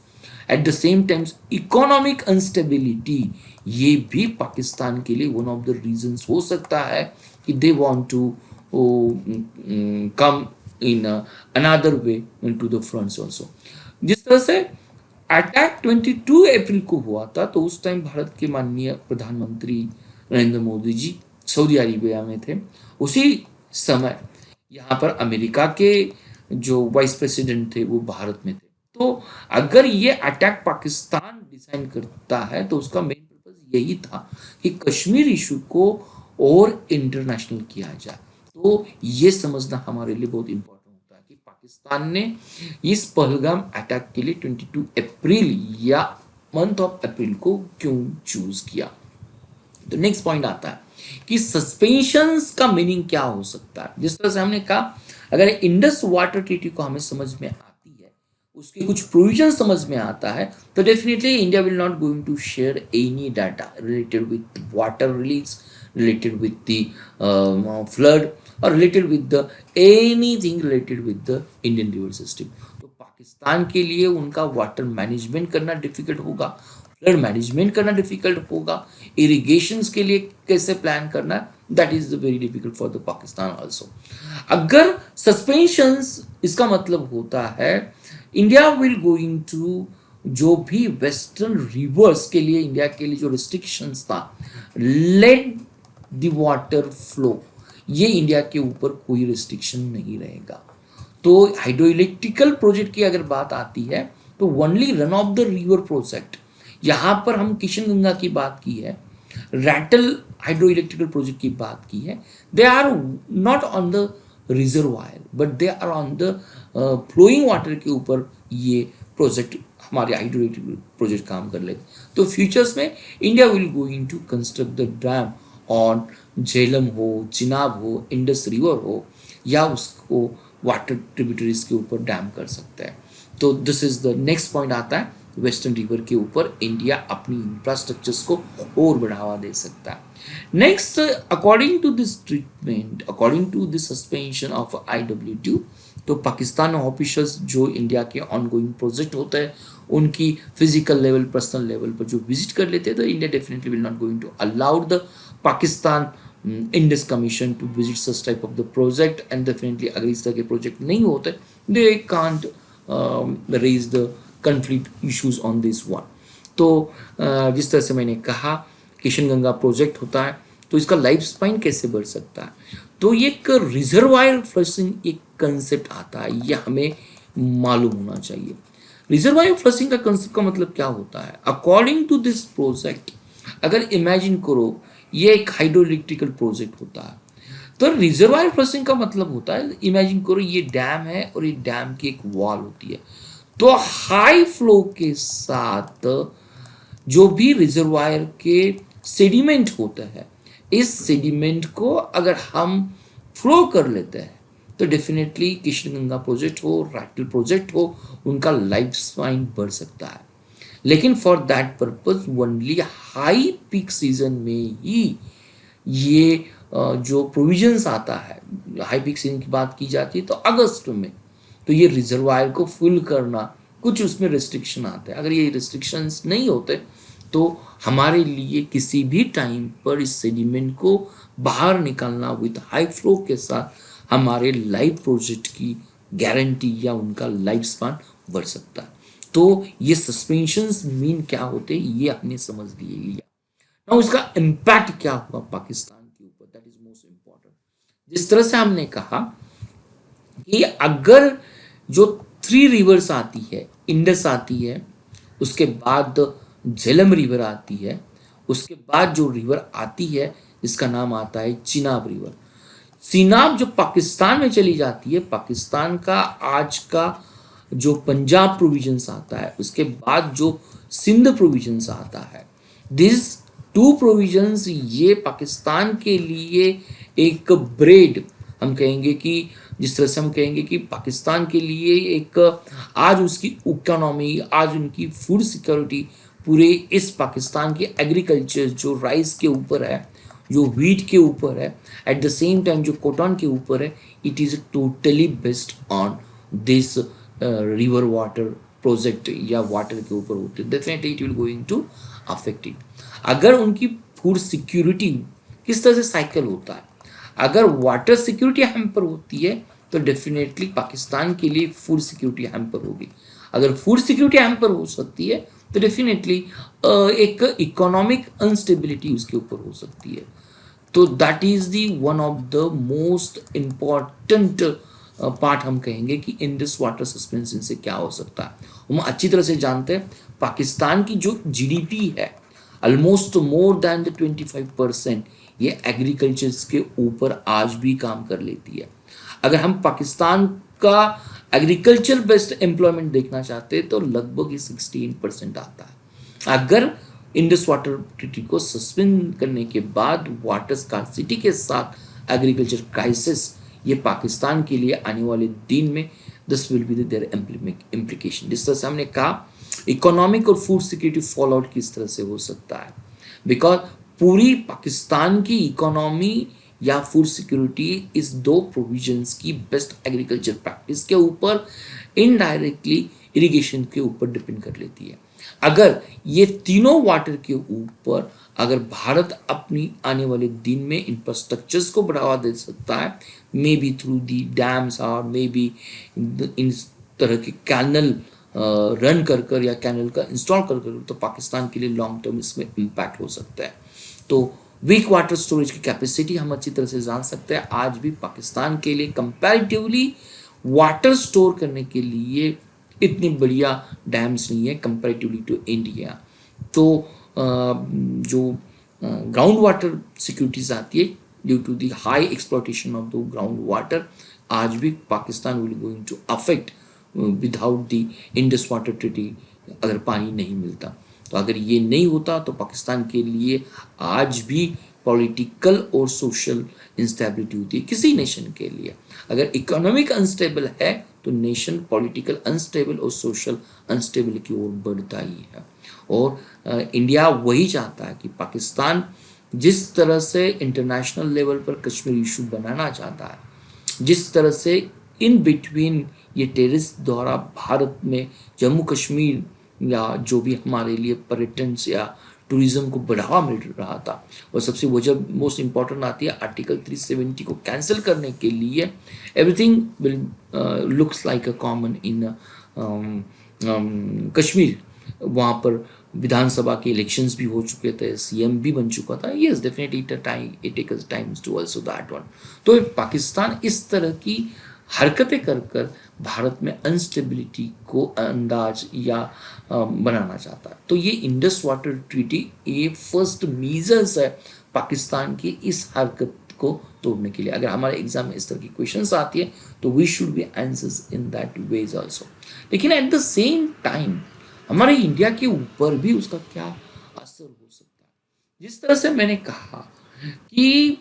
at the same times economic instability, ये भी पाकिस्तान के लिए वन ऑफ द रीजंस हो सकता है कि they want to come in another way into the fronts also. जिस तरह से अटैक 22 अप्रैल को हुआ था, तो उस टाइम भारत के माननीय प्रधानमंत्री नरेंद्र मोदी जी सऊदी अरेबिया में थे। उसी समय यहाँ पर अमेरिका के जो वाइस प्रेसिडेंट थे वो भारत में थे। तो अगर ये अटैक पाकिस्तान डिजाइन करता है तो उसका मेन पर्पस यही था कि कश्मीर इशू को और इंटरनेशनल किया जाए। तो ये समझना हमारे लिए बहुत इंपॉर्टेंट होता है कि पाकिस्तान ने इस पहलगाम अटैक के लिए 22 अप्रैल या मंथ ऑफ अप्रैल को क्यों चूज किया। तो नेक्स्ट पॉइंट आता है कि सस्पेंशंस का मीनिंग क्या हो सकता है। जिस तरह से हमने कहा, अगर इंडस वाटर ट्रीटी को हमें समझ में आती है, उसके कुछ प्रोविजन समझ में आता है, तो definitely India will not going to share any data related with water release, related with the flood, or related with the anything related with the Indian river system। तो पाकिस्तान के लिए उनका वाटर मैनेजमेंट करना डिफिकल्ट होगा, flood management करना difficult होगा, irrigations के लिए कैसे प्लान करना, that is very difficult for the Pakistan also. अगर सस्पेंशंस इसका मतलब होता है इंडिया विल गोइंग टू, जो भी वेस्टर्न रिवर्स के लिए इंडिया के लिए जो रिस्ट्रिक्शंस था, लेट द वाटर फ्लो, ये इंडिया के ऊपर कोई रिस्ट्रिक्शन नहीं रहेगा। तो हाइड्रो इलेक्ट्रिकल प्रोजेक्ट की अगर बात आती है तो only run of the river project, यहाँ पर हम किशन गंगा की बात की है, रैटल हाइड्रो इलेक्ट्रिकल प्रोजेक्ट की बात की है, they are not on the reservoir but they are on the flowing water के ऊपर ये प्रोजेक्ट हमारे हाइड्रो इलेक्ट्रिकल प्रोजेक्ट काम कर लेते। तो फ्यूचर्स में India will going to construct the dam on Jhelum हो, चिनाब हो, इंडस रिवर हो, या उसको वाटर ट्रिब्यूटरीज के ऊपर डैम कर सकता है। तो this is the next point आता है, वेस्टर्न रिवर के ऊपर इंडिया अपनी इंफ्रास्ट्रक्चर्स को और बढ़ावा दे सकता है। Next, according to this treatment, according to this suspension of IWTO, तो पाकिस्तान ऑफिशियल्स जो इंडिया के ऑनगोइंग प्रोजेक्ट होते हैं उनकी फिजिकल लेवल, पर्सनल लेवल पर जो विजिट कर लेते हैं, तो India definitely will not going to allowed the Pakistan Indus commission to visit such type of the project, and definitely अगर इस तरह के प्रोजेक्ट नहीं होते they can't raise the conflict issues on this one. तो जिस तरह से मैंने कहा किशन गंगा प्रोजेक्ट होता है तो इसका लाइफ स्पाइन कैसे बढ़ सकता है, तो ये एक रिजर्वायर फ्लशिंग एक कंसेप्ट आता है, ये हमें मालूम होना चाहिए। रिजर्वायर फ्लशिंग का कंसेप्ट का मतलब क्या होता है, अकॉर्डिंग टू दिस प्रोजेक्ट, अगर इमेजिन करो ये एक हाइड्रो इलेक्ट्रिकल प्रोजेक्ट होता है, तो रिजर्वायर फ्लशिंग का मतलब होता है, इमेजिन करो ये डैम है और ये डैम की एक वॉल होती है, तो हाई फ्लो के साथ जो भी रिजर्वायर के सेडिमेंट होता है, इस सेडिमेंट को अगर हम फ्लो कर लेते हैं तो डेफिनेटली किशन गंगा प्रोजेक्ट हो, रैटल प्रोजेक्ट हो, उनका लाइफ स्पाइन बढ़ सकता है। लेकिन for that purpose only high peak season में ही ये जो प्रोविजंस आता है, हाई पीक सीजन की बात की जाती है तो अगस्त में, तो ये रिजर्वायर को फुल करना, कुछ उसमें रिस्ट्रिक्शन आते हैं, अगर ये रिस्ट्रिक्शंस नहीं होते तो हमारे लिए किसी भी टाइम पर इस सेडिमेंट को बाहर निकालना विथ हाई फ्लो के साथ हमारे लाइव प्रोजेक्ट की गारंटी या उनका लाइफ स्पान बढ़ सकता है। तो ये सस्पेंशंस मीन क्या होते हैं ये आपने समझ लिया। ना उसका इम्पैक्ट क्या हुआ पाकिस्तान के ऊपर, दैट इज मोस्ट इंपॉर्टेंट। जिस तरह से हमने कहा कि अगर जो थ्री रिवर्स आती है, इंडस आती है, उसके बाद झेलम रिवर आती है, उसके बाद जो रिवर आती है इसका नाम आता है चिनाब रिवर। चिनाब जो पाकिस्तान में चली जाती है, पाकिस्तान का आज का जो पंजाब प्रोविजंस आता है, उसके बाद जो सिंध प्रोविजंस आता है, दिस टू प्रोविजंस ये पाकिस्तान के लिए एक ब्रेड, हम कहेंगे कि जिस तरह से हम कहेंगे कि पाकिस्तान के लिए एक आज उसकी इकोनॉमी, आज उनकी फूड सिक्योरिटी पूरे इस पाकिस्तान के एग्रीकल्चर जो राइस के ऊपर है, जो व्हीट के ऊपर है, एट द सेम टाइम जो कॉटन के ऊपर है, it is totally based on this river water project या वाटर के ऊपर होते, definitely it will going to affect it. अगर उनकी फूड सिक्योरिटी किस तरह से साइकिल होता है, अगर वाटर सिक्योरिटी हैम्पर होती है तो डेफिनेटली पाकिस्तान के लिए फूड सिक्योरिटी हैम्पर होगी। अगर फूड सिक्योरिटी हैम्पर हो सकती है तो डेफिनेटली एक इकोनॉमिक अनस्टेबिलिटी उसके ऊपर हो सकती है। तो that is the one of the most important part, हम कहेंगे कि इंडस वाटर सस्पेंशन से क्या हो सकता है। हम अच्छी तरह से जानते हैं पाकिस्तान की जो जीडीपी है, ऑलमोस्ट मोर देन द 25% ये एग्रीकल्चर के ऊपर आज भी काम कर लेती है। अगर हम पाकिस्तान का एग्रीकल्चर बेस्ड एम्प्लॉयमेंट देखना चाहते हैं तो लगभग ये 16% आता है। अगर इंडस वाटर ट्रीटी को सस्पेंड करने के बाद वाटर स्कार्सिटी के साथ एग्रीकल्चर क्राइसिस, ये पाकिस्तान के लिए आने वाले दिन में this will be their implication. जिस तरह से हमने कहा इकोनॉमिक और फूड सिक्योरिटी फॉल आउट किस तरह से हो सकता है, बिकॉज पूरी पाकिस्तान की इकोनॉमी या फूड सिक्योरिटी इस दो प्रोविजंस की बेस्ट एग्रीकल्चर प्रैक्टिस के ऊपर, इनडायरेक्टली इरिगेशन के ऊपर डिपेंड कर लेती है। अगर ये तीनों वाटर के ऊपर अगर भारत अपनी आने वाले दिन में इंफ्रास्ट्रक्चर्स को बढ़ावा दे सकता है, may be through the dams और मे बी इन तरह के कैनल रन कर या कैनल का इंस्टॉल कर तो पाकिस्तान के लिए लॉन्ग टर्म इसमें इम्पैक्ट हो सकता है। तो वीक वाटर स्टोरेज की कैपेसिटी हम अच्छी तरह से जान सकते हैं। आज भी पाकिस्तान के लिए कंपैरेटिवली वाटर स्टोर करने के लिए इतनी बढ़िया डैम्स नहीं है कंपैरेटिवली टू इंडिया। तो जो ग्राउंड वाटर सिक्योरिटीज आती है due to the high exploitation of the ground water, आज भी Pakistan will going to affect without the Indus water treaty, अगर पानी नहीं मिलता। तो अगर ये नहीं होता तो पाकिस्तान के लिए आज भी पॉलिटिकल और सोशल इंस्टेबिलिटी होती है किसी नेशन के लिए। अगर इकोनॉमिक अनस्टेबल है तो नेशन पॉलिटिकल अनस्टेबल और सोशल अनस्टेबल की ओर बढ़ता ही है। और इंडिया वही चाहता है कि पाकिस्तान जिस तरह से इंटरनेशनल लेवल पर कश्मीर इशू बनाना चाहता है, जिस तरह से इन बिटवीन ये टेररिस्ट द्वारा भारत में जम्मू कश्मीर या जो भी हमारे लिए पर्यटन या टूरिज्म को बढ़ावा मिल रहा था, और सबसे वजह मोस्ट इंपॉर्टेंट आती है आर्टिकल 370 को कैंसिल करने के लिए। Everything will looks like a common in Kashmir. वहाँ पर विधानसभा के इलेक्शंस भी हो चुके थे, सीएम भी बन चुका था। Yes definitely it takes times to also that one. तो पाकिस्तान इस तरह की हरकतें कर कर भारत में अनस्टेबिलिटी को अंदाज या बनाना चाहता है। तो ये इंडस वाटर ट्रीटी ये फर्स्ट मीजर्स है पाकिस्तान की इस हरकत को तोड़ने के लिए। अगर हमारे एग्जाम में इस तरह की क्वेश्चंस आती है तो we should be answers in that ways also. लेकिन एट द सेम टाइम हमारे इंडिया के ऊपर भी उसका क्या असर हो सकता है। जिस तरह से मैंने कहा कि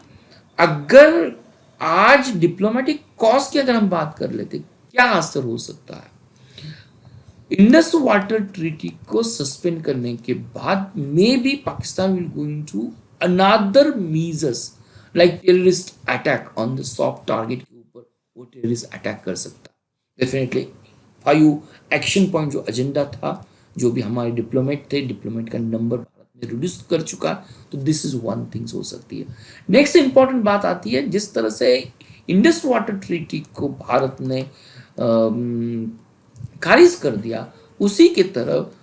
अगर आज डिप्लोमेटिक कॉज की अगर हम बात कर लेते क्या असर हो सकता है, इंडस वाटर ट्रीटी को सस्पेंड करने के बाद मे बी Pakistan will going to another measures like terrorist attack on the soft target के ऊपर वो टेररिस्ट अटैक कर सकता है। डेफिनेटली 5 एक्शन पॉइंट जो एजेंडा था, जो भी हमारे डिप्लोमेट थे, डिप्लोमेट का नंबर भारत में रिड्यूस कर चुका, तो दिस इज वन थिंग्स हो सकती है। नेक्स्ट इंपॉर्टेंट बात आती है जिस तरह से इंडस वाटर ट्रीटी को भारत ने खारिज कर दिया, उसी के तरफ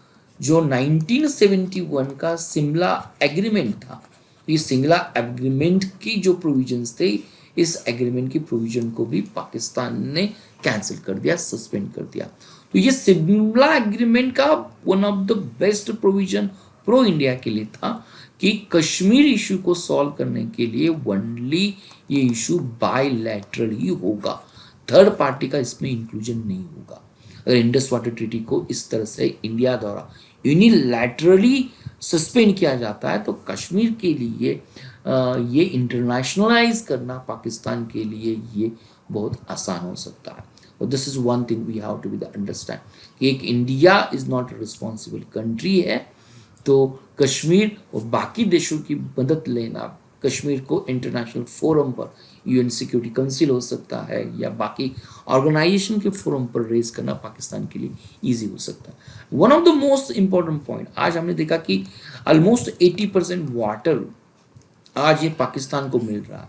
जो 1971 का शिमला एग्रीमेंट था, ये शिमला एग्रीमेंट की जो प्रोविजंस थे इस एग्रीमेंट की प्रोविजन को भी पाकिस्तान ने कैंसिल कर दिया, सस्पेंड कर दिया। तो ये शिमला एग्रीमेंट का one of the best provision pro India के लिए था कि कश्मीर इशू को सॉल्व करने के लिए ओनली ये इशू बायलैटरल ही होगा, थर्ड पार्टी का इसमें इंक्लूजन नहीं होगा। अगर इंडस वाटर ट्रीटी को इस तरह से इंडिया द्वारा यूनिलैटरली सस्पेंड किया जाता है तो कश्मीर के लिए ये इंटरनेशनलाइज करना पाकिस्तान के लिए ये बहुत आसान हो सकता है। और this is one thing we have to be the understand कि एक India is not responsible country है, तो कश्मीर और बाकी देशों की मदद लेना, कश्मीर को इंटरनेशनल फोरम पर यूएन सिक्योरिटी काउंसिल हो सकता है या बाकी ऑर्गेनाइजेशन के फोरम पर रेज करना पाकिस्तान के लिए इजी हो सकता है। One of the most important point, आज हमने देखा कि ऑलमोस्ट 80% वाटर आज ये पाकिस्तान को मिल रहा है,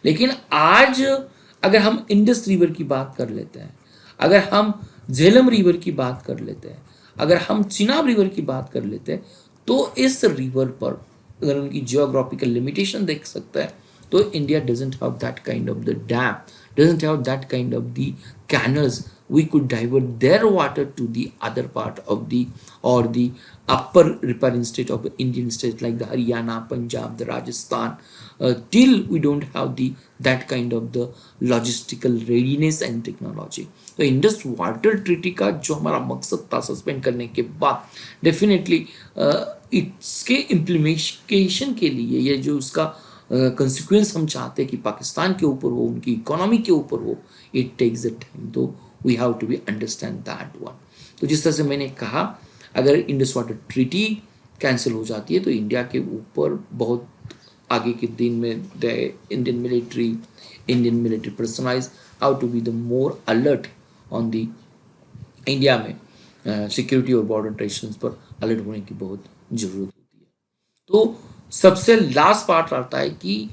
लेकिन आज अगर हम इंडस रिवर की बात कर लेते हैं, अगर हम झेलम रिवर की बात कर लेते हैं, अगर हम चिनाब रिवर की बात कर लेते हैं, तो इस रिवर पर अगर उनकी जियोग्राफिकल लिमिटेशन देख सकते हैं तो India doesn't have that kind of the dam, doesn't have that kind of the canals we could divert their water to the other part of the or the upper riparian state of the Indian states like the Haryana, Punjab, the Rajasthan, till we don't have the that kind of the logistical readiness and technology. तो Indus water treaty का जो हमारा मकसद था suspend करने के बाद definitely इसके इम्प्लीमेंटेशन के लिए ये जो उसका कंसिक्वेंस हम चाहते हैं कि पाकिस्तान के ऊपर हो, उनकी इकोनॉमी के ऊपर हो, इट टेक्स द टाइम, तो we have to be understand that one. तो जिस तरह से मैंने कहा, अगर इंडस वाटर ट्रीटी कैंसिल हो जाती है तो इंडिया के ऊपर बहुत आगे के दिन में the Indian military personalize how to be the more alert on the India में सिक्योरिटी और बॉर्डर टेंशन पर अलर्ट होने की बहुत जरूरत होती है। तो सबसे लास्ट पार्ट आता है कि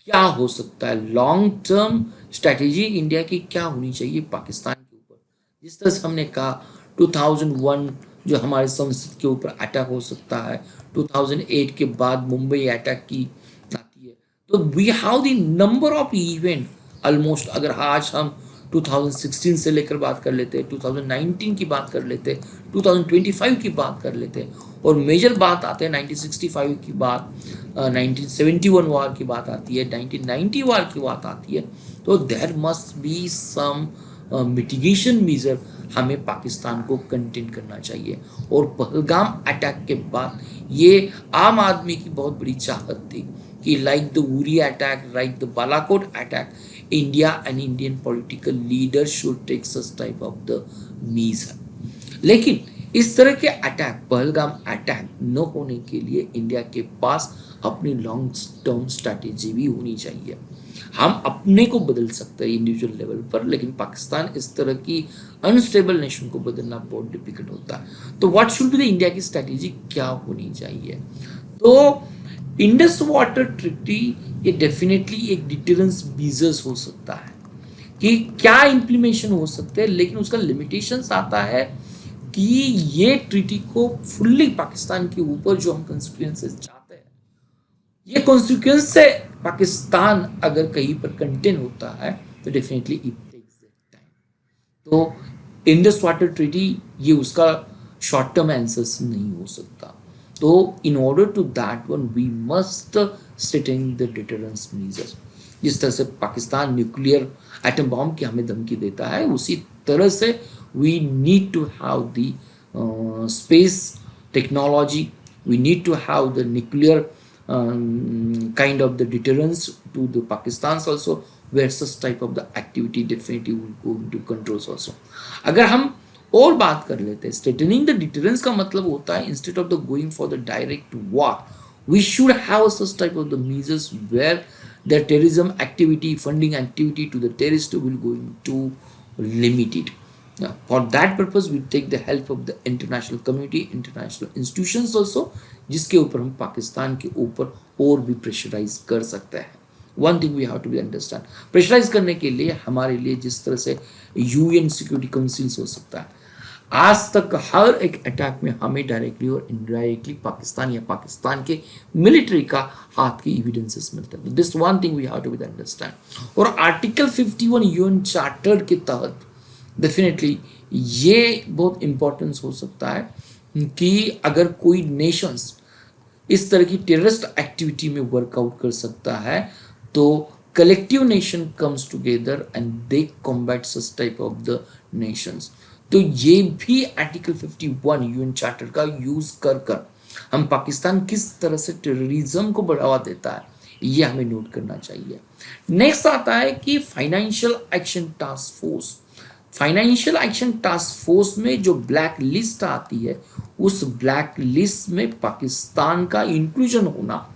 क्या हो सकता है लॉन्ग टर्म स्ट्रैटेजी इंडिया की क्या होनी चाहिए पाकिस्तान के ऊपर। जिस तरह से हमने कहा 2001 जो हमारे संसद के ऊपर अटैक हो सकता है, 2008 के बाद मुंबई अटैक की आती है, तो we have the number of event almost. अगर आज हम 2016 से लेकर बात कर लेते हैं, 2019 की बात कर लेते हैं, 2025 की बात कर लेते हैं, और मेजर बात आते हैं 1965 की बात, 1971 वार की बात आती है, 1990 वार की बात आती है, तो there must be some mitigation measure हमें पाकिस्तान को कंटेन करना चाहिए। और पहलगाम अटैक के बाद ये आम आदमी की बहुत बड़ी चाहत थी कि like the Uri attack, like the Balakot attack, India and Indian political leader should take such type of the measure. लेकिन इस तरह के अटैक, पहलगाम अटैक न होने के लिए इंडिया के पास अपनी लॉन्ग टर्म स्ट्रैटेजी भी होनी चाहिए। हम अपने को बदल सकते हैं इंडिविजुअल लेवल पर, लेकिन पाकिस्तान इस तरह की अनस्टेबल नेशन को बदलना बहुत डिफिकल्ट होता है। तो what should be the India की स्ट्रैटेजी, क्या होनी चाहिए? तो इंडस वाटर ट्रीटी ये डेफिनेटली एक डिटरेंस मेजर्स हो सकता है कि क्या इंप्लीमेंटेशन हो सकते हैं, लेकिन उसका लिमिटेशंस आता है कि ये ट्रीटी को फुल्ली पाकिस्तान के ऊपर जो हम कॉन्सिक्वेंसेस चाहते हैं, ये कॉन्सिक्वेंस से पाकिस्तान अगर कहीं पर कंटेन होता है तो डेफिनेटली इट टेक्स टाइम। तो इंडस वाटर ट्रीटी ये उसका शॉर्ट टर्म आंसर्स नहीं हो सकता। तो in order to that one we must strengthen the deterrence measures. जिस तरह से पाकिस्तान न्यूक्लियर एटम बॉम्ब की हमें धमकी देता है, उसी तरह से we need to have the space technology, we need to have the nuclear kind of the deterrence to the Pakistans also, where such type of the activity definitely will go into controls also। अगर हम और बात कर लेते हैं, strengthening the deterrence का मतलब होता है instead of the going for the direct war, we should have such type of the measures where the terrorism activity, funding activity to the terrorist will go into limited। For that purpose we take the help of the international community, international institutions also, जिसके ऊपर हम पाकिस्तान के ऊपर और भी pressurise कर सकते हैं। One thing we have to be understand, pressurize करने के लिए हमारे लिए जिस तरह से यूएन सिक्योरिटी काउंसिल हो सकता है, आज तक हर एक अटैक में हमें डायरेक्टली और इनडायरेक्टली पाकिस्तान या पाकिस्तान के मिलिट्री का हाथ की एविडेंसेस मिलते हैं। This one thing we have to be understand. और आर्टिकल 51 यूएन चार्टर के तहत डेफिनेटली ये बहुत इंपॉर्टेंस हो सकता है कि अगर कोई नेशंस इस तरह की टेररिस्ट एक्टिविटी में वर्कआउट कर सकता है तो collective nation comes together and they combat such type of the Nations. तो ये भी आर्टिकल 51 यूएन चार्टर का यूज कर कर हम पाकिस्तान किस तरह से टेररिज्म को बढ़ावा देता है ये हमें नोट करना चाहिए। नेक्स्ट आता है कि financial action task force. Financial action task force में जो ब्लैक लिस्ट आती है उस ब्लैक लिस्ट में पाकिस्तान का इंक्लूजन होना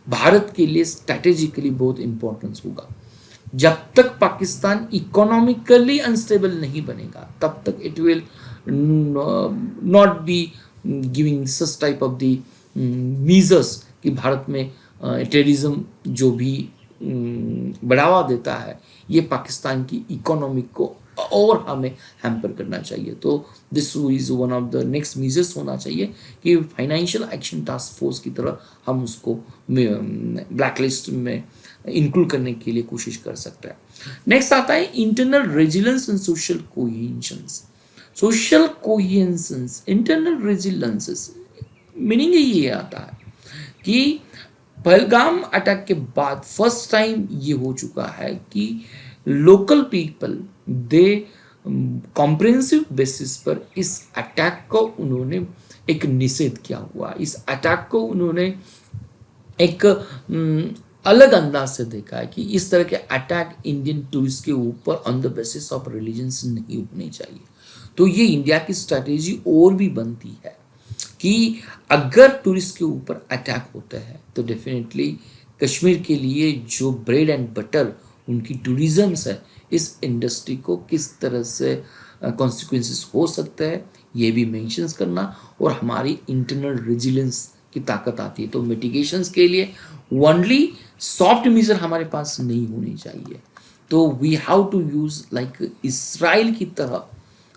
भारत के लिए स्ट्रेटेजिकली बहुत इंपॉर्टेंस होगा। जब तक पाकिस्तान इकोनॉमिकली अनस्टेबल नहीं बनेगा तब तक it will not be giving such type of the measures कि भारत में टेररिज्म जो भी बढ़ावा देता है ये पाकिस्तान की इकोनॉमिक को और हमें हैम्पर करना चाहिए। तो this is one of the next measures होना चाहिए कि फाइनेंशियल एक्शन टास्क फोर्स की तरह हम उसको ब्लैक लिस्ट में इंक्लूड करने के लिए कोशिश कर सकते हैं। नेक्स्ट आता है internal resilience and social cohesions. Social cohesions, internal resilience meaning ये आता है कि पहलगाम अटैक के बाद फर्स्ट टाइम ये हो चुका है कि local people they comprehensive basis पर इस अटैक को उन्होंने एक निषेध किया हुआ, इस अटैक को उन्होंने एक अलग अंदाज से देखा है कि इस तरह के अटैक इंडियन टूरिस्ट के ऊपर on the basis of religions नहीं होने चाहिए। तो ये इंडिया की स्ट्रैटेजी और भी बनती है कि अगर टूरिस्ट के ऊपर अटैक होता है तो डेफिनेटली कश्मीर के लिए जो ब्रेड एंड बटर उनकी टूरिज्म है इस इंडस्ट्री को किस तरह से कॉन्सिक्वेंसेस हो सकते हैं ये भी मेंशंस करना और हमारी इंटरनल रेजिलेंस की ताकत आती है। तो मिटिगेशंस के लिए ओनली सॉफ्ट मेजर हमारे पास नहीं होनी चाहिए। तो we have to use like Israel की तरह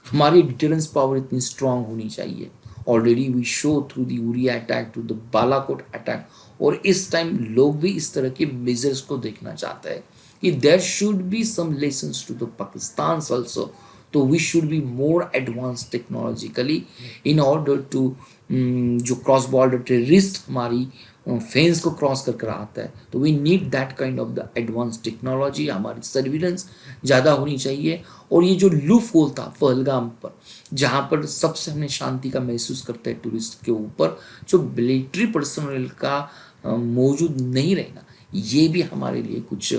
हमारी डिटरेंस पावर इतनी स्ट्रांग होनी चाहिए। Already we show through the Uri attack to the Balakot attack और इस टाइम लोग भी इस तरह के मेजर्स को देखना चाहते हैं कि there should be some lessons to the Pakistan also. तो we should be more advance technologically in order to जो क्रॉस बॉर्डर टेररिस्ट हमारी फेंस को क्रॉस कर आता है तो we need that kind of the advance technology. हमारी सर्विलेंस ज़्यादा होनी चाहिए। और ये जो लूप होल था पहलगाम पर जहाँ पर सबसे हमने शांति का महसूस करते हैं टूरिस्ट के ऊपर जो मिलिट्री पर्सनल का मौजूद नहीं रहना ये भी हमारे लिए कुछ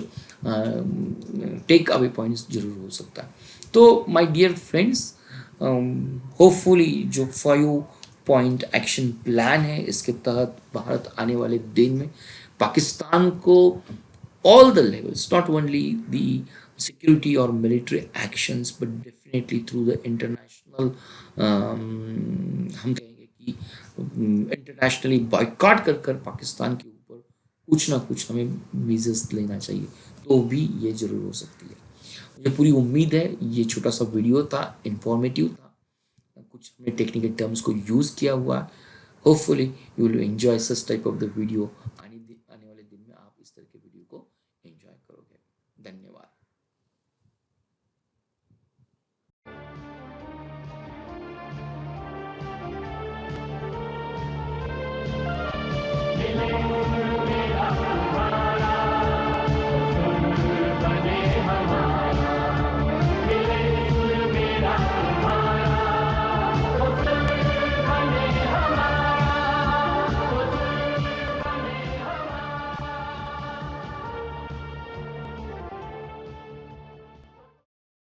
टेक अवे पॉइंट्स जरूर हो सकता है। तो माय डियर फ्रेंड्स होपफुली जो 5 पॉइंट एक्शन प्लान है इसके तहत भारत आने वाले दिन में पाकिस्तान को all the levels not only the security और military actions but definitely through the international हम कहेंगे कि इंटरनेशनली बॉयकॉट कर पाकिस्तान के ऊपर कुछ ना कुछ हमें मेजर्स लेना चाहिए तो भी ये जरूर हो सकती है। मुझे पूरी उम्मीद है ये छोटा सा वीडियो था, इंफॉर्मेटिव था, कुछ हमने टेक्निकल टर्म्स को यूज़ किया हुआ। Hopefully you will enjoy such type of the video.